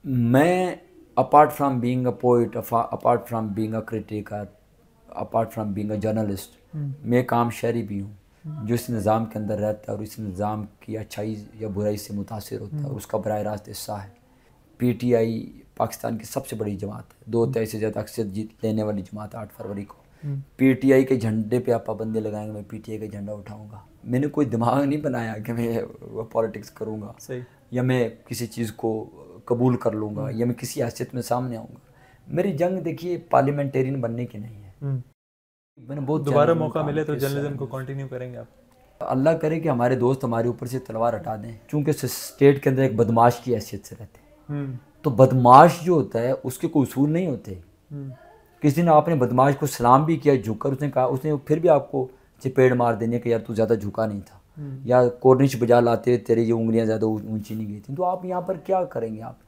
मैं apart from being a poet, apart from being a critic, apart from being a journalist, मैं एक आम शहरी भी हूँ जो इस निज़ाम के अंदर रहता है और इस निज़ाम की अच्छाई या बुराई से मुतासिर होता है और उसका बराह रास्त हिस्सा है। पीटीआई पाकिस्तान की सबसे बड़ी जमात है, 2 तिहाई से ज़्यादा अक्सर जीत लेने वाली जमात है 8 फरवरी को। पीटीआई के झंडे पे आप पाबंदी लगाएंगे, मैं पीटीआई का झंडा उठाऊंगा। मैंने कोई दिमाग नहीं बनाया कि मैं पॉलिटिक्स करूंगा सही। या मैं किसी चीज़ को कबूल कर लूँगा या मैं किसी हैसियत में सामने आऊँगा। मेरी जंग देखिए पार्लियामेंटेरियन बनने की नहीं है। मैंने बहुत दोबारा चैनलों में मौका काम मिले तो किया इस जर्नलिज्म को न्यूज़। कंटिन्यू करेंगे आप? अल्लाह करे कि हमारे दोस्त हमारे ऊपर से तलवार हटा दें, चूँकि स्टेट के अंदर एक बदमाश की हैसियत से रहते हैं। तो बदमाश जो होता है उसके कोई उसूल नहीं होते। किसी दिन आपने बदमाश को सलाम भी किया झुककर, उसने कहा, उसने फिर भी आपको चपेड़ मार देने कि यार तू ज़्यादा झुका नहीं था, या कोर्निश बजा लाते तेरी ये उंगलियां ज़्यादा ऊंची नहीं गई थी। तो आप यहाँ पर क्या करेंगे आप?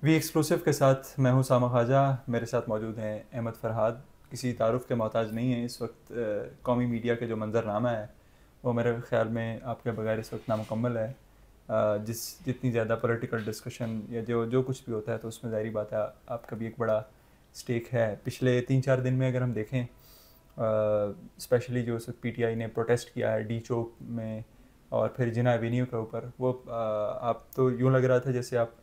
वी एक्सक्लूसिव के साथ मैं हूं सामा ख्वाजा, मेरे साथ मौजूद हैं अहमद फरहाद। किसी तारुफ के मोहताज नहीं है। इस वक्त कौमी मीडिया के जो मंजरनामा है वो मेरे ख्याल में आपके बगैर इस वक्त नामुकम्मल है। जितनी ज़्यादा पॉलिटिकल डिस्कशन या जो कुछ भी होता है तो उसमें ज़ाहिरी बात है आपका भी एक बड़ा स्टेक है। पिछले 3-4 दिन में अगर हम देखें, स्पेशली जो पीटीआई ने प्रोटेस्ट किया है डी चौक में और फिर जिना एवेन्यू के ऊपर, वो आप तो यूँ लग रहा था जैसे आप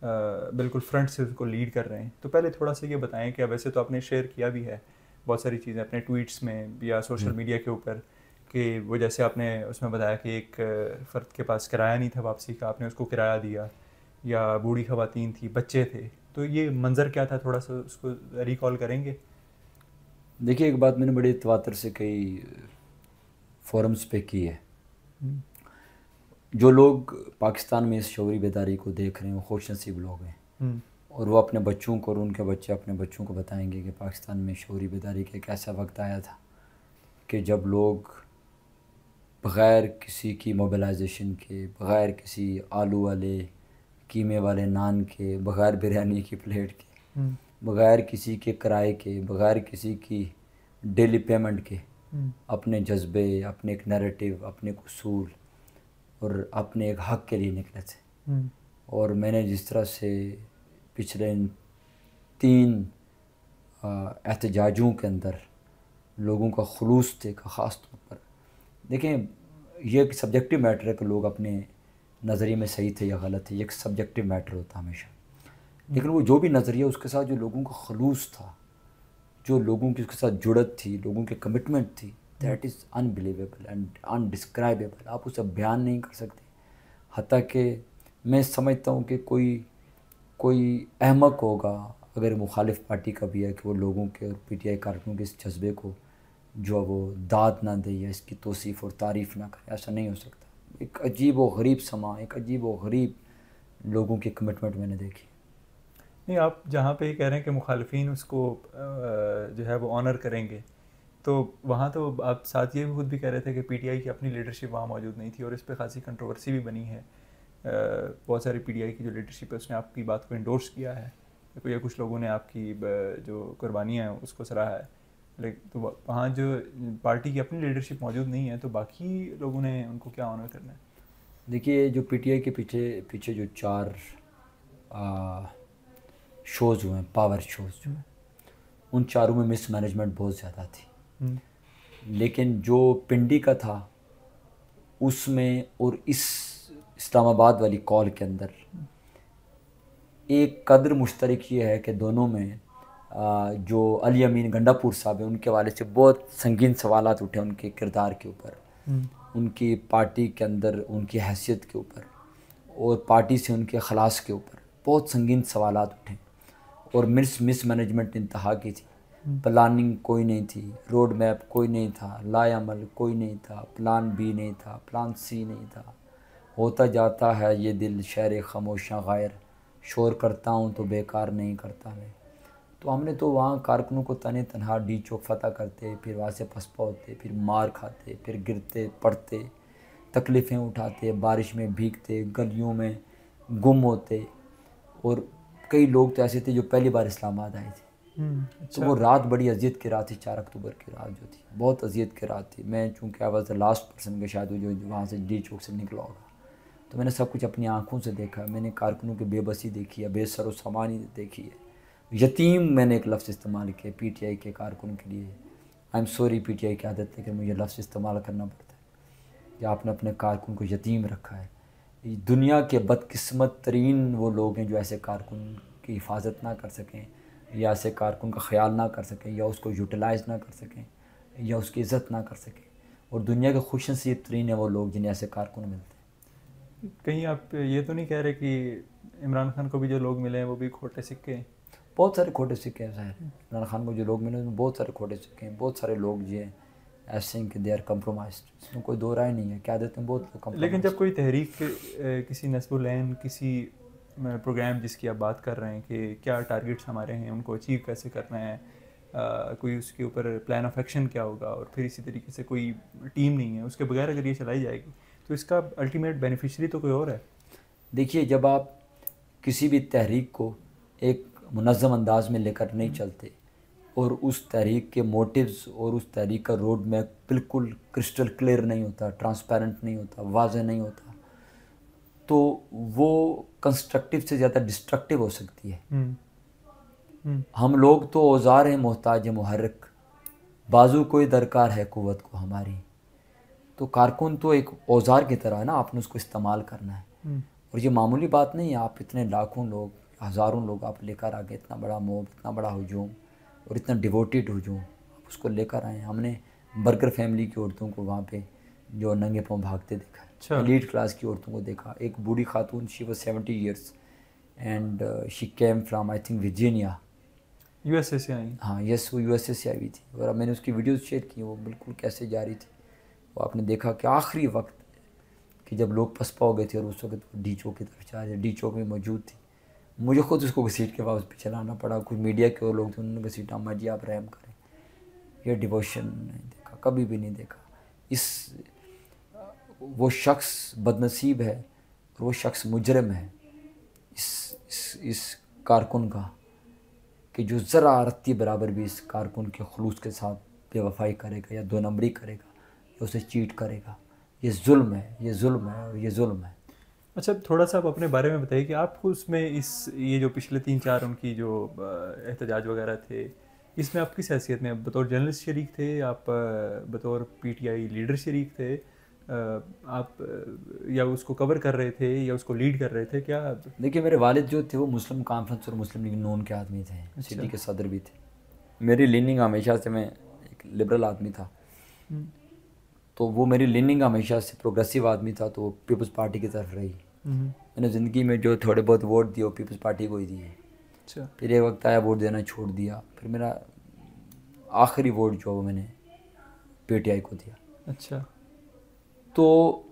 बिल्कुल फ्रंट से उसको लीड कर रहे हैं। तो पहले थोड़ा सा ये बताएं कि वैसे तो आपने शेयर किया भी है बहुत सारी चीज़ें अपने ट्वीट्स में या सोशल मीडिया के ऊपर, कि वो जैसे आपने उसमें बताया कि एक फ़र्द के पास किराया नहीं था वापसी का, आपने उसको किराया दिया, या बूढ़ी ख़वातीन थी, बच्चे थे। तो ये मंज़र क्या था, थोड़ा सा उसको रिकॉल करेंगे? देखिए, एक बात मैंने बड़ी तवातर से कई फोरम्स पे की है। जो लोग पाकिस्तान में इस शौरी बेदारी को देख रहे हैं वो खुश नसीब लोग हैं, और वो अपने बच्चों को और उनके बच्चे अपने बच्चों को बताएंगे कि पाकिस्तान में शौरी बेदारी का एक ऐसा वक्त आया था कि जब लोग बग़ैर किसी की मोबिलाइजेशन के, बग़ैर किसी आलू वाले कीमे वाले नान के, बग़ैर बिरयानी की प्लेट के, बग़ैर किसी के किराए के, बग़ैर किसी की डेली पेमेंट के, अपने जज्बे, अपने एक नैरेटिव, अपने एक उसूल और अपने एक हक़ के लिए निकले थे। और मैंने जिस तरह से पिछले 3 एहतजाजों के अंदर लोगों का खुलूस देखा, ख़ास तौर पर देखें, ये एक सब्जेक्टिव मैटर है कि लोग अपने नज़रिए में सही थे या गलत थे, ये एक सब्जेक्टिव मैटर होता है हमेशा। लेकिन वो जो भी नज़रिया, उसके साथ जो लोगों का खुलूस था, जो लोगों की उसके साथ जुड़त थी, लोगों की कमिटमेंट थी, that is unbelievable and indescribable. आप उसे बयान नहीं कर सकते। हत्ता कि मैं समझता हूँ कि कोई अहमक होगा अगर मुखालिफ पार्टी का भी है कि वो लोगों के और पीटीआई कारकुनों के इस जज्बे को जो वो दाद ना दे या इसकी तौसीफ़ और तारीफ़ ना करे। ऐसा नहीं हो सकता। एक अजीब व गरीब समा, एक अजीब व गरीब लोगों की कमिटमेंट मैंने देखी। नहीं, आप जहाँ पे कह रहे हैं कि मुखालिफिन उसको जो है वो ऑनर करेंगे, तो वहाँ तो आप साथ ये खुद भी कह रहे थे कि पीटीआई की अपनी लीडरशिप वहाँ मौजूद नहीं थी और इस पर खासी कंट्रोवर्सी भी बनी है। बहुत सारी पीटीआई की जो लीडरशिप है उसने आपकी बात को इंडोर्स किया है, या कुछ लोगों ने आपकी जो कुर्बानियाँ हैं उसको सराहा है। लेकिन तो वहाँ जो पार्टी की अपनी लीडरशिप मौजूद नहीं है, तो बाकी लोगों ने उनको क्या ऑनर करना है? देखिए, जो पीटीआई के पीछे पीछे जो 4 शोज़ हुए हैं, पावर शोज़ जो हैं, उन चारों में मिसमैनेजमेंट बहुत ज़्यादा थी। लेकिन जो पिंडी का था उसमें और इस इस्लामाबाद वाली कॉल के अंदर एक कदर मुश्तरक ये है कि दोनों में जो अली अमीन गंडापुर साहब हैं उनके हवाले से बहुत संगीन सवालात उठे, उनके किरदार के ऊपर, उनकी पार्टी के अंदर उनकी हैसियत के ऊपर और पार्टी से उनके खलास के ऊपर बहुत संगीन सवालात उठे। और मिसमैनेजमेंट इंतहा की थी। प्लानिंग कोई नहीं थी, रोड मैप कोई नहीं था, लाएअमल कोई नहीं था, प्लान बी नहीं था, प्लान सी नहीं था। होता जाता है ये दिल शहर खामोशां गायर, शोर करता हूँ तो बेकार नहीं करता मैं। तो हमने तो वहाँ कारकुनों को तने तनहा डी चौक फतह करते, फिर वहाँ से पसपा होते, फिर मार खाते, फिर गिरते पड़ते, तकलीफ़ें उठाते, बारिश में भीगते, गलियों में गुम होते। और कई लोग तो ऐसे थे जो पहली बार इस्लामाबाद आए थे, तो वो रात बड़ी अजियत की रात थी, 4 अक्टूबर की रात जो थी, बहुत अजियत की रात थी। मैं चूँकि I was the last person के शायद जो वहाँ से डी चौक से निकला होगा, तो मैंने सब कुछ अपनी आँखों से देखा। मैंने कारकुनों की बेबसी देखी है, बेसरो सामानी देखी है। यतीम मैंने एक लफ्ज़ इस्तेमाल किया पीटीआई के कारकुन के लिए। आई एम सॉरी पीटीआई की आदत है कि मुझे लफ्ज़ इस्तेमाल करना पड़ता है कि आपने अपने कारकुन को यतीम रखा है। दुनिया के बदकिस्मत तरीन वो लोग हैं जो ऐसे कारकुन की हिफाजत ना कर सकें, या ऐसे कारकुन का ख्याल ना कर सकें, या उसको यूटिलाइज़ ना कर सकें, या उसकी इज़्ज़त ना कर सकें। और दुनिया के खुशनसीब तरीन है वो लोग जिन्हें ऐसे कारकुन मिलते हैं। कहीं आप ये तो नहीं कह रहे कि इमरान खान को भी जो लोग मिले हैं वो भी खोटे सिक्के हैं? बहुत सारे खोटे सिक्के हैं ज़ाहिर। इमरान खान को जो लोग मिले उसमें बहुत सारे खोटे सिक्के हैं। बहुत सारे लोग जो हैं ऐसे हैं कि दे आर कम्प्रोमाइज्ड, इसमें कोई दो राय नहीं है। क्या देते हैं बहुत लोग compromised। लेकिन जब कोई तहरीक किसी नस्बुल किसी प्रोग्राम जिसकी आप बात कर रहे हैं कि क्या टारगेट्स हमारे हैं, उनको अचीव कैसे करना है, कोई उसके ऊपर प्लान ऑफ एक्शन क्या होगा, और फिर इसी तरीके से कोई टीम नहीं है, उसके बगैर अगर ये चलाई जाएगी तो इसका अल्टीमेट बेनिफिशरी तो कोई और है। देखिए, जब आप किसी भी तहरीक को एक मुनज़्ज़म अंदाज में लेकर नहीं चलते और उस तहरीक के मोटिव्स और उस तहरीक का रोड मैप बिल्कुल क्रिस्टल क्लियर नहीं होता, ट्रांसपेरेंट नहीं होता, वाज़ेह नहीं होता, तो वो कंस्ट्रक्टिव से ज़्यादा डिस्ट्रक्टिव हो सकती है। हम लोग तो औजार हैं मोहताज मुहर्रिक, बाजू कोई दरकार है कुव्वत को हमारी। तो कारकुन तो एक औजार की तरह है ना, आपने उसको इस्तेमाल करना है। और ये मामूली बात नहीं है, आप इतने लाखों लोग, हज़ारों लोग आप लेकर आ गए, इतना बड़ा मोब, इतना बड़ा हुजूम और इतना डिवोटेड हुजूम, आप उसको लेकर आए। हमने बर्गर फैमिली की औरतों को वहाँ पे जो नंगे पाँव भागते देखा, एलीट क्लास की औरतों को देखा। एक बूढ़ी खातून, she was 70 years and she came from I think Virginia, USA से आई। हाँ यस, वो यूएसए से आई हुई थी। और अब मैंने उसकी वीडियोस शेयर की, वो बिल्कुल कैसे जा रही थी। वो आपने देखा कि आखिरी वक्त कि जब लोग पसपा हो गए थे और उस वक्त डी चौक की तरफ जा रहे, डी चौक में मौजूद थी। मुझे खुद उसको घसीट के वापस पीछे लाना पड़ा। कुछ मीडिया के और लोग थे, उन्होंने घसीटा, अम्मा जी आप रहम करें, ये डिवोशन नहीं देखा, कभी भी नहीं देखा। वो शख्स बदनसीब है और वो शख्स मुजरम है इस कारकुन का, कि जो ज़रा रत्ती बराबर भी इस कारकुन के खुलूस के साथ बेवफाई करेगा या दो नंबरी करेगा या उसे चीट करेगा, ये जुल्म है, ये जुल्म है और ये जुल्म है। अच्छा, थोड़ा सा आप अपने बारे में बताइए कि आप उसमें ये जो पिछले 3-4 उनकी जो एहतजाज वगैरह थे, इसमें आप किस हैसियत में, बतौर जर्नलिस्ट शरीक थे, आप बतौर पीटीआई लीडर शरीक थे, आप या उसको कवर कर रहे थे या उसको लीड कर रहे थे, क्या? देखिए, मेरे वालिद जो थे वो मुस्लिम कॉन्फ्रेंस और मुस्लिम लीग नून के आदमी थे। अच्छा। सिटी के सदर भी थे। मेरी लीनिंग हमेशा से, मैं एक लिबरल आदमी था, तो वो मेरी लीनिंग हमेशा से प्रोग्रेसिव आदमी था, तो पीपल्स पार्टी की तरफ रही। मैंने ज़िंदगी में जो थोड़े बहुत वोट दिए वो पीपल्स पार्टी को ही दिए। अच्छा। फिर एक वक्त आया वोट देना छोड़ दिया, फिर मेरा आखिरी वोट जो वो मैंने पीटीआई को दिया। अच्छा। तो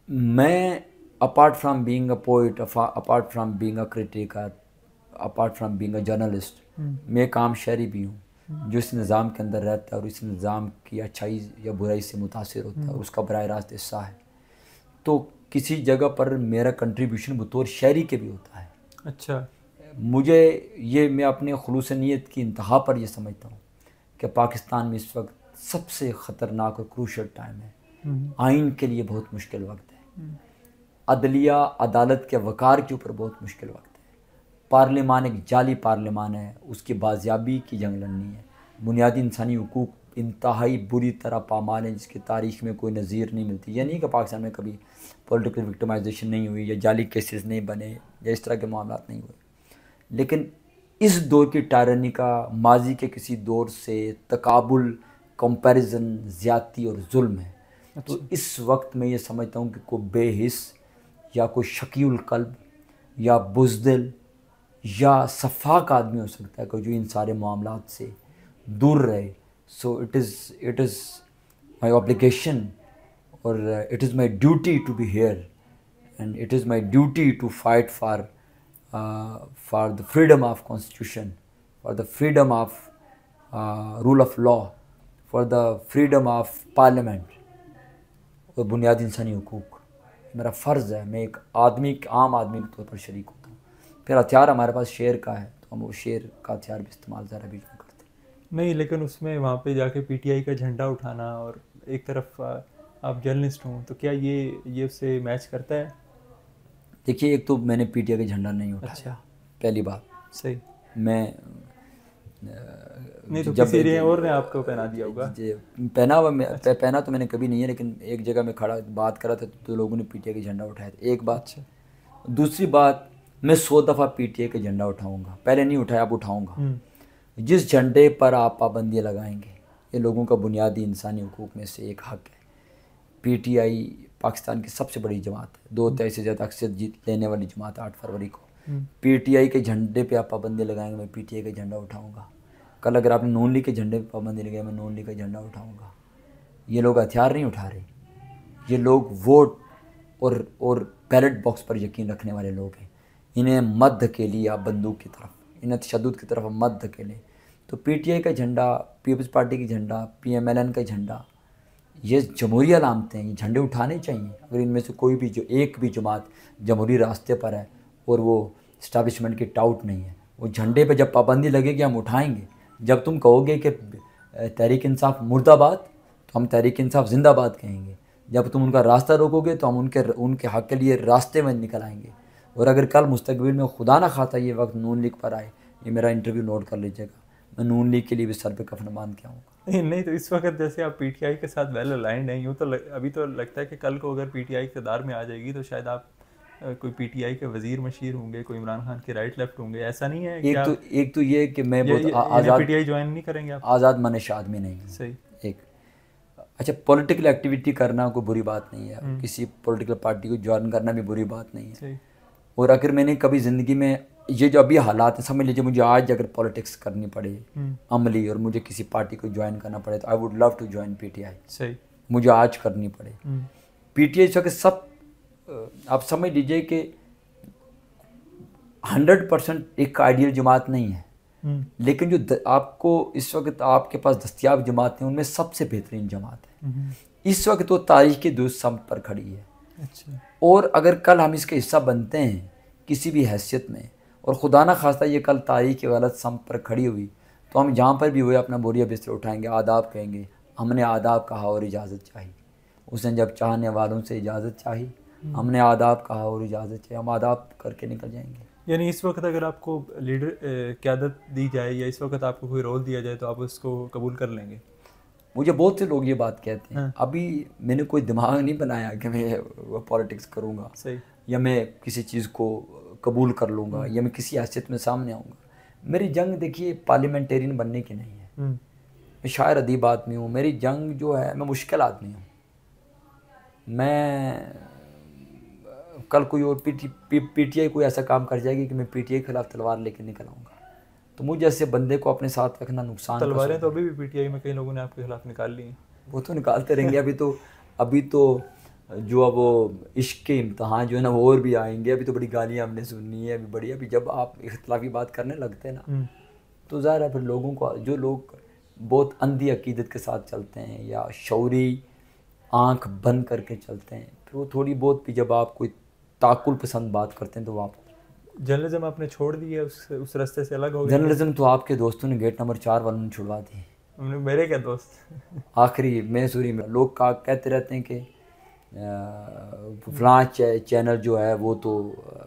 मैं apart from being a poet, apart from being a critic, apart from being a journalist, मैं एक आम शहरी भी हूँ जो इस निज़ाम के अंदर रहता है और इस निज़ाम की अच्छाई या बुराई से मुतासिर होता है और उसका बराह रास्त हिस्सा है। तो किसी जगह पर मेरा कंट्रीब्यूशन बतौर शहरी के भी होता है। अच्छा। मुझे ये, मैं अपने खुलूस नीयत की इंतहा पर ये समझता हूँ कि पाकिस्तान में इस वक्त सबसे ख़तरनाक और क्रूशल टाइम है। आइन के लिए बहुत मुश्किल वक्त है, अदलिया अदालत के वक़ार के ऊपर बहुत मुश्किल वक्त है, पार्लिमान एक जाली पार्लिमान है, उसकी बाजियाबी की जंग लड़नी है, बुनियादी इंसानी हुकूक इंतहाई बुरी तरह पामाल है जिसकी तारीख़ में कोई नज़ीर नहीं मिलती। यानी कि पाकिस्तान में कभी पॉलिटिकल विक्टिमाइजेशन नहीं हुई या जाली केसेस नहीं बने या इस तरह के मामला नहीं हुए, लेकिन इस दौर की टायरनी का माजी के किसी दौर से तकाबुल, कंपैरिजन, ज़्यादती और जुल्म है। तो इस वक्त मैं ये समझता हूँ कि कोई बेहिस या कोई शकीउल कल्ब या बुज़दिल या सफ़ाक आदमी हो सकता है कि जो इन सारे मामलात से दूर रहे। So it is my obligation और it is my duty to be here and it is my duty to fight for the freedom of constitution, for the freedom of rule of law, for the freedom of parliament और बुनियादी इंसानी हुकूक। मेरा फ़र्ज़ है, मैं एक आदमी, आम आदमी के तौर पर शरीक होता हूँ। फिर हथियार हमारे पास शेर का है, तो तो हम वो शेर का हथियार भी इस्तेमाल ज़रा बीच में करते हैं। नहीं, लेकिन उसमें वहाँ पे जाके पीटीआई का झंडा उठाना और एक तरफ आप जर्नलिस्ट हूँ, तो क्या ये उससे मैच करता है? देखिए, एक तो मैंने पीटीआई का झंडा नहीं उठाया। अच्छा, पहली बात, सही। मैं नहीं तो जब किसी और ने आपको पहना दिया होगा। पहना हुआ पहना तो मैंने कभी नहीं है, लेकिन एक जगह में खड़ा बात करा था तो लोगों ने पीटीआई का झंडा उठाया था, एक बात। अच्छा। दूसरी बात, मैं 100 दफ़ा पीटीआई का झंडा उठाऊंगा, पहले नहीं उठाया, अब उठाऊंगा। जिस झंडे पर आप पाबंदियाँ लगाएंगे, ये लोगों का बुनियादी इंसानी हुकूक में से एक हक है। पीटीआई पाकिस्तान की सबसे बड़ी जमात है, 2/3 से ज़्यादा अक्सरियत जीत लेने वाली जमात है 8 फरवरी को। पीटीआई के झंडे पे आप पाबंदी लगाएंगे, मैं पीटीआई का झंडा उठाऊंगा। कल अगर आपने नून लीग के झंडे पे पाबंदी लगाई, मैं नून लीग का झंडा उठाऊंगा। ये लोग हथियार नहीं उठा रहे, ये लोग वोट और बैलेट बॉक्स पर यकीन रखने वाले लोग हैं। इन्हें मत धकेलिए आप बंदूक की तरफ, इन्हें तशद्दुद की तरफ मत धकेलें। तो पीटीआई का झंडा, पीपल्स पार्टी की झंडा, पीएमएलएन का झंडा, ये जमहूरी अलामतें हैं, ये झंडे उठाने चाहिए। अगर इनमें से कोई भी जो एक भी जमात जमहूरी रास्ते पर है और वो इस्टेब्लिशमेंट की टाउट नहीं है, वो झंडे पे जब पाबंदी लगेगी हम उठाएंगे। जब तुम कहोगे कि तहरीक इंसाफ मुर्दाबाद, तो हम तहरीक इंसाफ जिंदाबाद कहेंगे। जब तुम उनका रास्ता रोकोगे तो हम उनके हक़ के लिए रास्ते में निकल आएंगे। और अगर कल मुस्तकबिल में खुदा ना खाता ये वक्त नून लीग पर आए, ये मेरा इंटरव्यू नोट कर लीजिएगा, मैं नून लीग के लिए भी सर पे कफन बांध के आऊँगा। नहीं, तो इस वक्त जैसे आप पीटीआई के साथ वेल अलाइंड हैं, यूँ तो अभी तो लगता है कि कल को अगर पीटीआई इक़्तिदार में आ जाएगी तो शायद आप कोई पीटीआई के वजीर मशीर होंगे, कोई इमरान खान के राइट लेफ्ट होंगे, ऐसा नहीं है? एक तो ये कि मैं बहुत आज़ाद पीटीआई ज्वाइन नहीं करेंगे आप? आज़ाद मनश आदमी नहीं हूँ। सही। एक अच्छा, पॉलिटिकल एक्टिविटी करना कोई बुरी बात नहीं है, किसी पॉलिटिकल पार्टी को ज्वाइन करना भी बुरी बात नहीं है। सही। और अगर मैंने कभी ज़िंदगी में ये जो अभी हालात हैं, समझ लीजिए मुझे आज अगर पॉलिटिक्स करनी पड़े अमली और मुझे किसी पार्टी को ज्वाइन करना पड़े, तो I would love to join PTI. सही। मुझे आज करनी पड़े पीटीआई। इस वक्त सब आप समझ लीजिए कि 100% एक आइडियल जमात नहीं है, लेकिन जो आपको इस वक्त आपके पास दस्तियाब जमात हैं उनमें सबसे बेहतरीन जमात है। इस वक्त वो तारीख की दुरुस्त सम पर खड़ी है। अच्छा। और अगर कल हम इसका हिस्सा बनते हैं किसी भी हैसियत में, और खुदा ना खास्ता ये कल तारीख की गलत सम पर खड़ी हुई, तो हम जहाँ पर भी हुए अपना बोरिया बिस्तर उठाएंगे, आदाब कहेंगे, हमने आदाब कहा और इजाज़त चाहिए। उसने जब चाहने वालों से इजाज़त चाही, हमने आदाब कहा और इजाज़त चाहिए, हम आदाब करके निकल जाएंगे। यानी इस वक्त अगर आपको लीडर क़यादत दी जाए या इस वक्त आपको कोई रोल दिया जाए तो आप उसको कबूल कर लेंगे? मुझे बहुत से लोग ये बात कहते हैं। अभी मैंने कोई दिमाग नहीं बनाया कि मैं पॉलिटिक्स करूँगा। सही। या मैं किसी चीज़ को कबूल कर लूँगा या मैं किसी हैसियत में सामने आऊँगा। मेरी जंग देखिए पार्लियामेंटेरियन बनने की नहीं है। मैं शायर अदीब आदमी हूँ। मेरी जंग जो है, मैं मुश्किल आदमी हूँ। मैं कल कोई और पीटीआई कोई ऐसा काम कर जाएगी कि मैं पीटीआई के खिलाफ तलवार लेकर निकल आऊँगा, तो मुझे ऐसे बंदे को अपने साथ रखना नुकसान। तलवारें तो अभी भी पीटीआई में कई लोगों ने आपके खिलाफ निकाल ली हैं। वो तो निकालते रहेंगे। अभी तो जो अब वो इश्क के इम्तहान जो है ना, वो और भी आएंगे। अभी तो बड़ी गालियाँ हमने सुननी है अभी जब आप इख्तलाफी बात करने लगते हैं ना, तो ज़ाहिर है फिर लोगों को, जो लोग बहुत अंधी अकीदत के साथ चलते हैं या शौरी आँख बंद करके चलते हैं, फिर वो थोड़ी बहुत भी जब आप कोई ताकुल पसंद बात करते हैं तो वो आप जर्नलिज्म आपने छोड़ दी है, उस रास्ते से अलग हो गए? जर्नलिज्म तो आपके दोस्तों ने गेट नंबर 4 वालों ने छुड़वा दी। मेरे क्या दोस्त? आखिरी मैसूरी में लोग कहते रहते हैं कि फलां चैनल जो है वो तो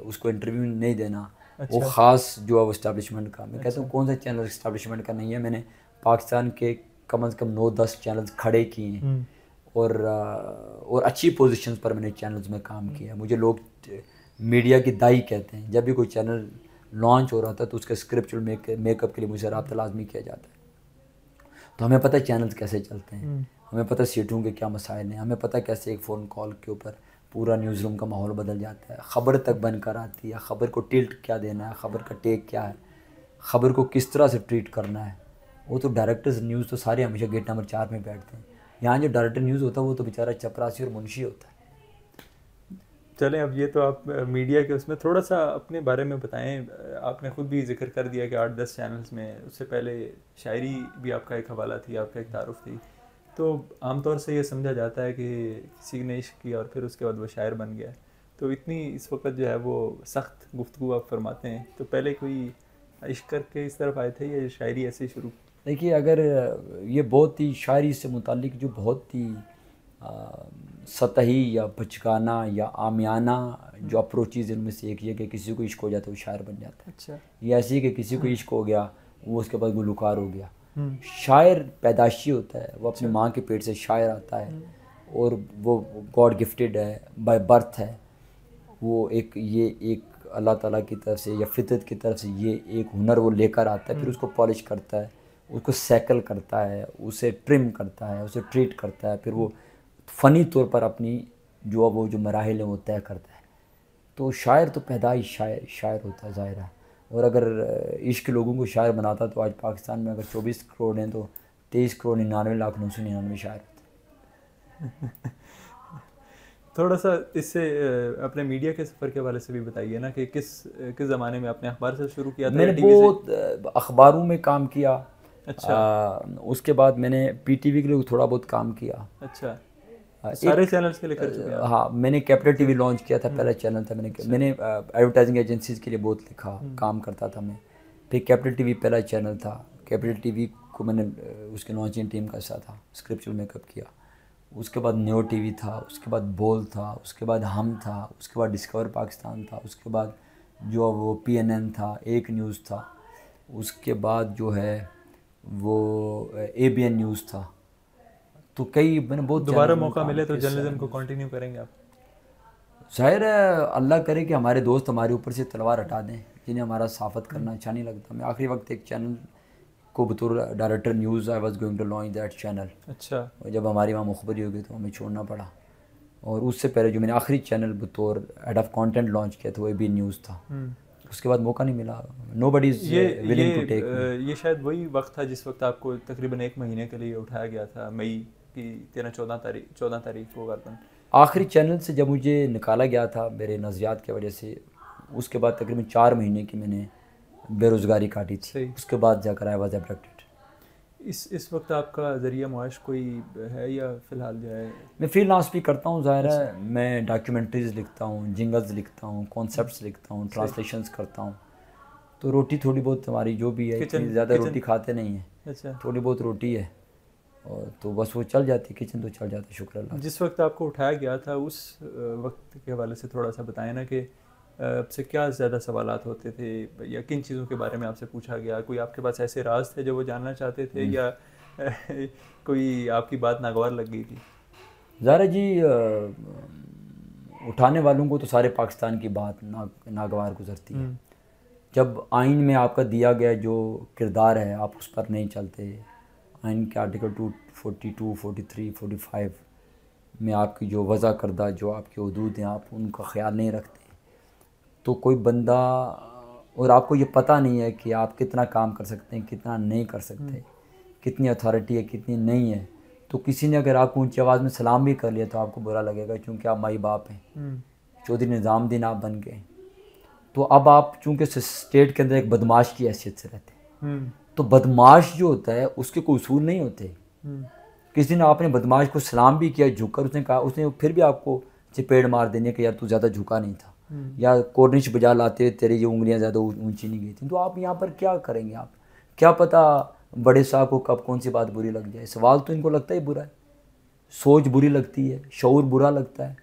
उसको इंटरव्यू नहीं देना। अच्छा। वो ख़ास जो है वो इस्टेब्लिशमेंट का। मैं कहता हूँ कौन सा चैनल इस्टेब्लिशमेंट का नहीं है। मैंने पाकिस्तान के कम से कम 9-10 चैनल्स खड़े किए हैं और अच्छी पोजीशंस पर मैंने चैनल्स में काम किया। मुझे लोग मीडिया की दाई कहते हैं। जब भी कोई चैनल लॉन्च हो रहा था तो उसके स्क्रिप्चुअल मेकअप के लिए मुझे रब्ता लाजमी किया जाता है। तो हमें पता है चैनल्स कैसे चलते हैं, हमें पता है सीटों के क्या मसाइल हैं, हमें पता है कैसे एक फ़ोन कॉल के ऊपर पूरा न्यूज़ रूम का माहौल बदल जाता है। ख़बर तक बनकर आती है, ख़बर को टिल्ट क्या देना है, ख़बर का टेक क्या है, ख़बर को किस तरह से ट्रीट करना है। वो तो डायरेक्टर्स न्यूज़ तो सारे हमेशा गेट नंबर 4 में बैठते हैं। यहाँ जो डायरेक्टर न्यूज़ होता है वो तो बेचारा चपरासी और मुंशी होता है। चलें, अब ये तो आप मीडिया के उसमें थोड़ा सा अपने बारे में बताएं। आपने ख़ुद भी जिक्र कर दिया कि 8-10 चैनल्स में, उससे पहले शायरी भी आपका एक हवाला थी, आपका एक तारुफ थी। तो आमतौर से ये समझा जाता है कि किसी ने इश्क किया और फिर उसके बाद वो शायर बन गया। तो इतनी इस वक्त जो है वो सख्त गुफ्तगू आप फरमाते हैं, तो पहले कोई इश्क करके इस तरफ आए थे या शायरी ऐसे ही शुरू? देखिए, अगर ये बहुत ही शायरी से मुतालिक जो बहुत ही आ, सतही या बचकाना या आमियाना जो अप्रोचेज़ इनमें से एक ये कि किसी को इश्क हो जाता है वो शायर बन जाता है। अच्छा। ये ऐसी कि किसी को इश्क हो गया वो उसके बाद गुलकार हो गया। शायर पैदाशी होता है, वो अपनी माँ के पेट से शायर आता है और वो गॉड गिफ्टेड है, बाय बर्थ है वो। एक अल्लाह ताला की तरफ से या फितरत की तरफ से ये एक हुनर वो लेकर आता है, फिर उसको पॉलिश करता है, उसको सैकल करता है, उसे ट्रिम करता है, उसे ट्रीट करता है, फिर वो फ़नी तौर पर अपनी जो मराहिल हैं वो तय करता है। तो शायर तो पैदाइश शायर होता है, ज़ाहिर है। और अगर इश्क लोगों को शायर बनाता तो आज पाकिस्तान में अगर 24 करोड़ हैं तो 23 करोड़ 99,999 शायर होते। थोड़ा सा इससे अपने मीडिया के सफ़र के हवाले से भी बताइए ना कि किस ज़माने में आपने अखबार से शुरू किया था? मैंने बहुत अखबारों में काम किया। अच्छा। उसके बाद मैंने PTV के लिए थोड़ा बहुत काम किया। अच्छा, सारे चैनल्स के लिए कर चुके हैं? हाँ, मैंने कैपिटल टीवी लॉन्च किया था, पहला चैनल था। मैंने एडवर्टाइजिंग एजेंसीज के लिए बहुत लिखा, काम करता था मैं। फिर कैपिटल टीवी पहला चैनल था। कैपिटल टीवी को मैंने उसके लॉन्चिंग टीम का हिस्सा था, स्क्रिप्चुअल मेकअप किया। उसके बाद न्यू टीवी था, उसके बाद बोल था, उसके बाद हम था, उसके बाद डिस्कवर पाकिस्तान था, उसके बाद जो वो PNN था, एक न्यूज़ था, उसके बाद जो है वो ABN न्यूज़ था। तो कई मैंने बहुत दोबारा मौका मिले तो जर्नलिज्म को कंटिन्यू करेंगे आप? ज़ाहिर है, अल्लाह करे कि हमारे दोस्त हमारे ऊपर से तलवार हटा दें, जिन्हें हमारा साफत करना अच्छा नहीं लगता। मैं आखिरी वक्त एक चैनल को बतौर director news I was going to launch that channel. अच्छा। और जब हमारी वहाँ मुखबरी हो गई तो हमें छोड़ना पड़ा। और उससे पहले जो मैंने आखिरी चैनल बतौर हेड ऑफ कंटेंट लॉन्च किया था वो ABN न्यूज़ था। उसके बाद मौका नहीं मिला। Nobody is willing to take me. ये शायद वही वक्त था जिस वक्त आपको तकरीबन 1 महीने के लिए उठाया गया था, मई की 14 तारीख को गर्दन। आखिरी चैनल से जब मुझे निकाला गया था मेरे नज़रियात की वजह से, उसके बाद तकरीबन 4 महीने की मैंने बेरोज़गारी काटी थी। उसके बाद जाकर आई वाज एब्डक्टेड। इस वक्त आपका ज़रिया मुआश कोई है या फ़िलहाल जो है? मैं फ्रीलांस भी करता हूँ, ज़ाहिर है। मैं डॉक्यूमेंट्रीज़ लिखता हूँ, जिंगल्स लिखता हूँ, कॉन्सेप्ट्स लिखता हूँ, ट्रांसलेशंस करता हूँ। तो रोटी थोड़ी बहुत हमारी जो भी है, इतनी ज़्यादा रोटी खाते नहीं हैं। अच्छा। थोड़ी बहुत रोटी है और तो बस वो चल जाती, किचन तो चल जाता, शुक्र अल्लाह। जिस वक्त आपको उठाया गया था उस वक्त के हवाले से थोड़ा सा बताएं ना कि आपसे क्या ज़्यादा सवालात होते थे या किन चीज़ों के बारे में आपसे पूछा गया? कोई आपके पास ऐसे राज थे जो वो जानना चाहते थे या कोई आपकी बात नागवार लग गई थी? ज़ाहिर जी, उठाने वालों को तो सारे पाकिस्तान की बात नागवार गुजरती है। जब आइन में आपका दिया गया जो किरदार है आप उस पर नहीं चलते, आइन के आर्टिकल 242, 43, 45 में आपकी जो वज़ा करदा जो आपके हदूद हैं आप उनका ख्याल नहीं रखते, तो कोई बंदा, और आपको ये पता नहीं है कि आप कितना काम कर सकते हैं, कितना नहीं कर सकते, कितनी अथॉरिटी है, कितनी नहीं है, तो किसी ने अगर आपको ऊंची आवाज़ में सलाम भी कर लिया तो आपको बुरा लगेगा, क्योंकि आप माई बाप हैं। चौधरी निज़ामुद्दीन आप बन गए, तो अब आप चूँकि स्टेट के अंदर एक बदमाश की हैसियत से रहते हैं, तो बदमाश जो होता है उसके कोई उसूल नहीं होते। किसी दिन आपने बदमाश को सलाम भी किया झुककर, उसने कहा, उसने फिर भी आपको चपेड़ मार देने कि यार तू ज़्यादा झुका नहीं था, या कोर्निश बजा लाते तेरी ये उंगलियां ज़्यादा ऊंची नहीं गई थी, तो आप यहाँ पर क्या करेंगे? आप क्या पता बड़े साहब को कब कौन सी बात बुरी लग जाए। सवाल तो इनको लगता ही बुरा है, सोच बुरी लगती है, शऊर बुरा लगता है,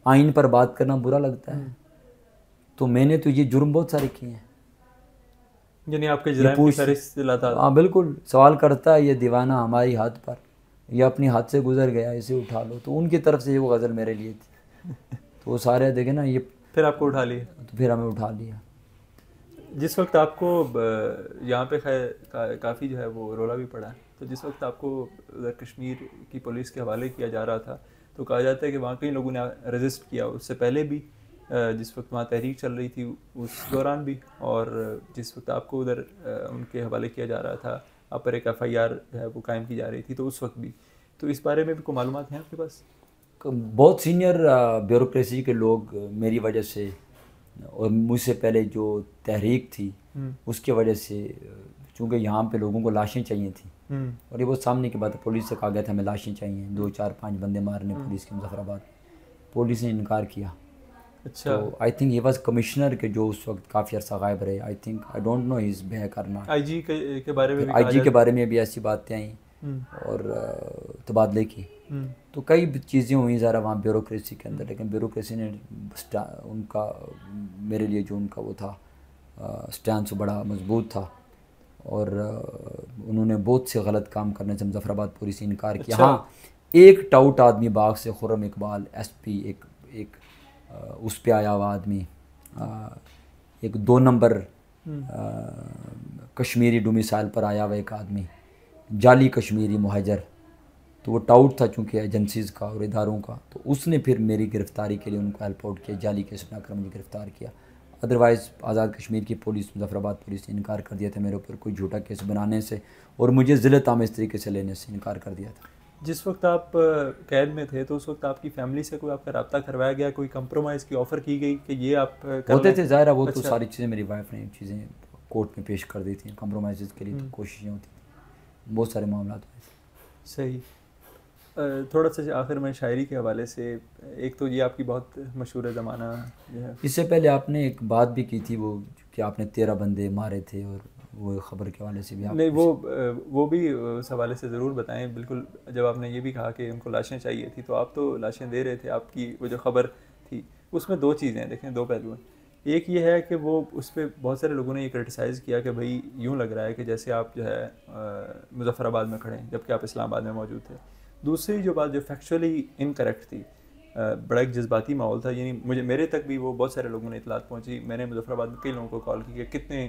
आइन पर बात करना बुरा लगता है। तो मैंने तो ये जुर्म बहुत सारे किए हैं। यानी आपके जुर्म की फहरिस्त लाता? हाँ बिल्कुल। सवाल करता है ये दीवाना हमारी हाथ पर, ये अपनी हाथ से गुजर गया, इसे उठा लो। तो उनकी तरफ से ये वो गज़ल मेरे लिए थी। तो वो सारे देखे ना, ये फिर आपको उठा लिया? तो फिर हमें उठा लिया। जिस वक्त आपको यहाँ पे खैर काफ़ी जो है वो रोला भी पड़ा है, तो जिस वक्त आपको उधर कश्मीर की पुलिस के हवाले किया जा रहा था तो कहा जाता है कि वहाँ कई लोगों ने रजिस्ट किया, उससे पहले भी जिस वक्त वहाँ तहरीक चल रही थी उस दौरान भी, और जिस वक्त आपको उधर उनके हवाले किया जा रहा था, आप पर एक FIR जो है वो कायम की जा रही थी, तो उस वक्त भी, तो इस बारे में भी कोई मालूमात हैं आपके पास? बहुत सीनियर ब्यूरोक्रेसी के लोग मेरी वजह से और मुझसे पहले जो तहरीक थी उसके वजह से, चूँकि यहाँ पे लोगों को लाशें चाहिए थी, और ये बहुत सामने की बात है, पुलिस से कहा गया था हमें लाशें चाहिए, 2, 4, 5 बंदे मारने पुलिस के मुजफ्फराबाद, पुलिस ने इनकार किया। अच्छा। तो I think he was commissioner के जो उस वक्त काफ़ी अर्सा गायब रहे। I think I don't know he is back और नॉट। आईजी के बारे में भी कहा आईजी के जाता बारे में भी ऐसी बातें आई हम्म, और तबादले की। हम्म, तो कई चीज़ें हुई ज़रा वहाँ ब्यूरोक्रेसी के अंदर, लेकिन ब्यूरोक्रेसी ने उनका, मेरे लिए जो उनका वो था स्टैंड बड़ा मजबूत था और उन्होंने बहुत से गलत काम करने से मुजफ्फराबाद पुलिस से इनकार किया। अच्छा। हाँ, एक टाउट आदमी बाग से खुर्रम इकबाल एसपी, एक उस पे आया हुआ आदमी, एक 2 नंबर कश्मीरी डोमिसाइल पर आया हुआ एक आदमी, जाली कश्मीरी मुहाजिर, तो वो टाउट था चूँकि एजेंसीज़ का और इदारों का, तो उसने फिर मेरी गिरफ़्तारी के लिए उनको हेल्प आउट किया, जाली केस बनाकर मुझे गिरफ़्तार किया। अदरवाइज़ आज़ाद कश्मीर की पुलिस, मुजफ्फराबाद पुलिस ने इनकार कर दिया था मेरे ऊपर कोई झूठा केस बनाने से और मुझे ज़िले-ताम इस तरीके से लेने से इनकार कर दिया था। जिस वक्त आप कैद में थे तो उस वक्त आपकी फैमिली से कोई आपका रब्ता करवाया गया, कोई कंप्रोमाइज़ की ऑफ़र की गई कि ये आप कर होते लें? थे, ज़ाहिर है वो तो अच्छा। सारी चीज़ें मेरी वाइफ ने चीज़ें कोर्ट में पेश कर दी थी, कंप्रोमाइज़ के लिए तो कोशिशें होती थी, बहुत सारे मामला हुए थे। सही। थोड़ा सा आखिर में शायरी के हवाले से, एक तो ये आपकी बहुत मशहूर ज़माना जो है, इससे पहले आपने एक बात भी की थी वो कि आपने 13 बंदे मारे थे, और वो खबर के हवाले से भी आप नहीं वो भी उस हवाले से ज़रूर बताएं। बिल्कुल, जब आपने ये भी कहा कि उनको लाशें चाहिए थी तो आप तो लाशें दे रहे थे, आपकी वो जो खबर थी उसमें 2 चीज़ें हैं, देखें 2 पहलू हैं। एक ये है कि वो उस पर बहुत सारे लोगों ने ये क्रिटिसाइज़ किया कि भाई यूँ लग रहा है कि जैसे आप जो है मुजफ्फराबाद में खड़े हैं जबकि आप इस्लामाबाद में मौजूद थे। दूसरी जो बात जो फैक्चुअली इनकरेक्ट थी, बड़ा एक जज्बाती माहौल था, यानी मेरे तक भी वो बहुत सारे लोगों ने इतलात पहुंची। मैंने मुजफ्फराबाद में कई लोगों को कॉल की कि कितने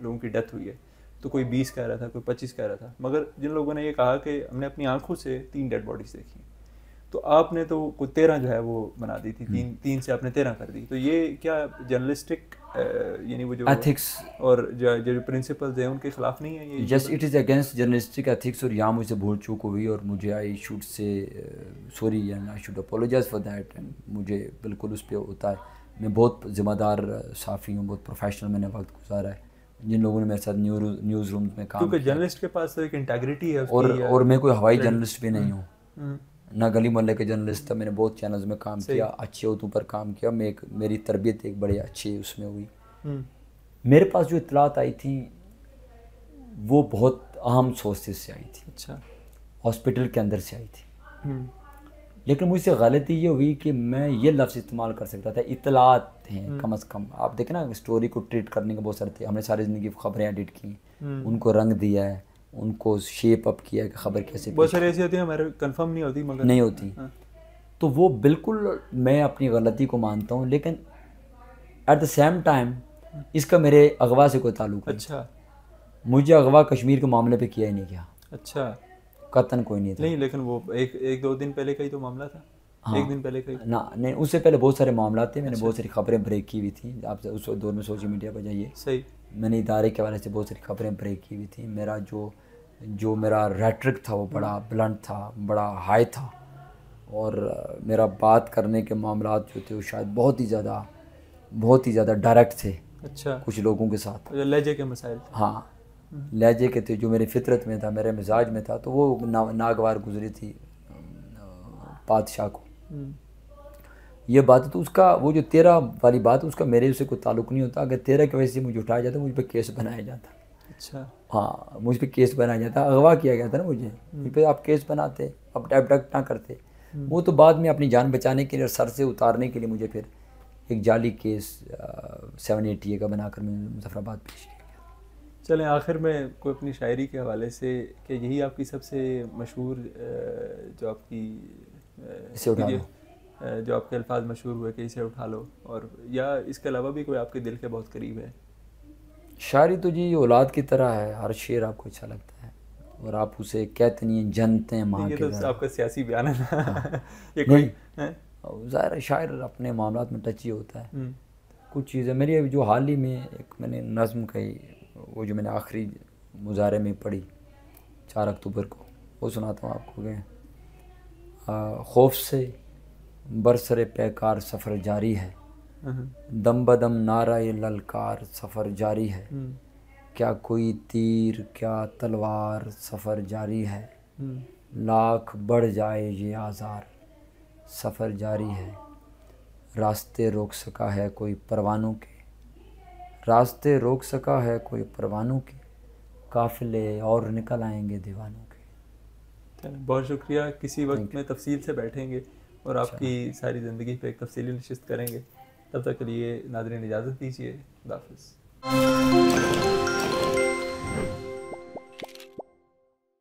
लोगों की डेथ हुई है, तो कोई 20 कह रहा था, कोई 25 कह रहा था, मगर जिन लोगों ने ये कहा कि हमने अपनी आंखों से 3 डेड बॉडीज देखी, तो आपने तो कोई 13 जो है वो बना दी थी, 3 से आपने 13 कर दी। तो ये क्या जर्नलिस्टिक यानी वो जो एथिक्स, और जो प्रिंसिपल्स हैं उनके खिलाफ नहीं है ये? Yes it is against journalistic ethics, और यहाँ मुझे भूल चूक हुई और मुझे I should say sorry and I should apologise for that. And मुझे बिल्कुल उस पर होता है, मैं बहुत ज़िम्मेदार साफ़ी हूँ, बहुत प्रोफेशनल मैंने वक्त गुजारा है। जिन लोगों ने मेरे साथ न्यूज़ रूम्स में काम क्योंकि किया, जर्नलिस्ट के पास तो एक इंटेग्रिटी है और मैं कोई हवाई जर्नलिस्ट भी नहीं हूँ, हम्म, ना गली मोहल्ले के जर्नलिस्ट था। मैंने बहुत चैनल्स में काम सही। किया, अच्छे उर्दू पर काम किया, मेरी तरबियत एक बड़े अच्छी उसमें हुई। हम्म, मेरे पास जो इतलात आई थी वो बहुत अहम सोर्सेज से आई थी, अच्छा। हॉस्पिटल के अंदर से आई थी। हम्म, लेकिन मुझसे गलती ये हुई कि मैं ये लफ्ज़ इस्तेमाल कर सकता था, इतलात हैं कम अज़ कम। आप देखें ना, स्टोरी को ट्रीट करने के बहुत सारे थे, हमने सारी ज़िंदगी खबरें एडिट की, उनको रंग दिया है, उनको शेप अप किया है कि खबर कैसे बहुत सारी ऐसी होती है हमारे कंफर्म नहीं होती, मगर नहीं होती। हाँ, तो वो बिल्कुल मैं अपनी गलती को मानता हूँ, लेकिन एट द सेम टाइम इसका मेरे अगवा से कोई ताल्लुक नहीं। अच्छा। मुझे अगवा कश्मीर के मामले पे किया ही नहीं गया, अच्छा। कतन कोई नहीं था। नहीं, लेकिन वो एक 2 दिन पहले का ही तो मामला था। हाँ, 1 दिन पहले का ही। ना नहीं, उससे पहले बहुत सारे मामला थे, मैंने बहुत सारी खबरें ब्रेक की हुई थी। आप उस दौर में सोशल मीडिया पर जाइए, सही। मैंने इदारे के हवाले से बहुत सारी खबरें ब्रेक की हुई थी। मेरा जो मेरा रेट्रिक था वो बड़ा ब्लंट था, बड़ा हाई था, और मेरा बात करने के मामला जो थे वो शायद बहुत ही ज़्यादा डायरेक्ट थे अच्छा। कुछ लोगों के साथ। जो लहजे के मसाइल थे। हाँ, लहजे के थे, जो मेरी फितरत में था, मेरे मिजाज में था, तो वो नागवार गुजरी थी बादशाह को हम्म, ये बात। तो उसका वो जो 13 वाली बात, उसका मेरे से कोई ताल्लुक नहीं होता। अगर 13 की वजह से मुझे उठाया जाता, मुझ पर केस बनाया जाता। अच्छा। हाँ, मुझ पर केस बनाया जाता, अगवा किया गया था ना मुझे पे। आप केस बनाते, अब एबडक्ट ना करते। वो तो बाद में अपनी जान बचाने के लिए और सर से उतारने के लिए मुझे फिर एक जाली केस 780 का बनाकर मैंने मुजफ्फराबाद पेश किया। चलें, आखिर में कोई अपनी शायरी के हवाले से, कि यही आपकी सबसे मशहूर जो आपकी इसे उठा लो, जो आपके अल्फाज मशहूर हुए कि इसे उठा लो, और या इसके अलावा भी कोई आपके दिल के बहुत करीब है? शायरी तो जी औलाद की तरह है, हर शेर आपको अच्छा लगता है और आप उसे कहते नहीं हैं, जनते हैं माँ ये के तो घर। आपका सियासी बयान है ना। हाँ। ये कोई नहीं, ज़ाहिर है शायर अपने मामलात में टची होता है। कुछ चीज़ें मेरी अभी जो हाल ही में एक मैंने नज़्म कही, वो जो मैंने आखिरी मुजारे में पढ़ी 4 अक्टूबर को, वो सुनाता हूँ आपको कि खौफ से बरसरे पैकार सफ़र जारी है, दम बदम नारा ये ललकार सफ़र जारी है, क्या कोई तीर क्या तलवार सफ़र जारी है, लाख बढ़ जाए ये आज़ार सफ़र जारी है, रास्ते रोक सका है कोई परवानों के, रास्ते रोक सका है कोई परवानों के, काफिले और निकल आएंगे दीवानों के। बहुत शुक्रिया। किसी वक्त में तफसील से बैठेंगे और आपकी सारी ज़िंदगी पे एक तफसीली नशिस्त करेंगे। तब तक के लिए नाज़रीन इजाज़त दीजिए। खुदा हाफ़िज़।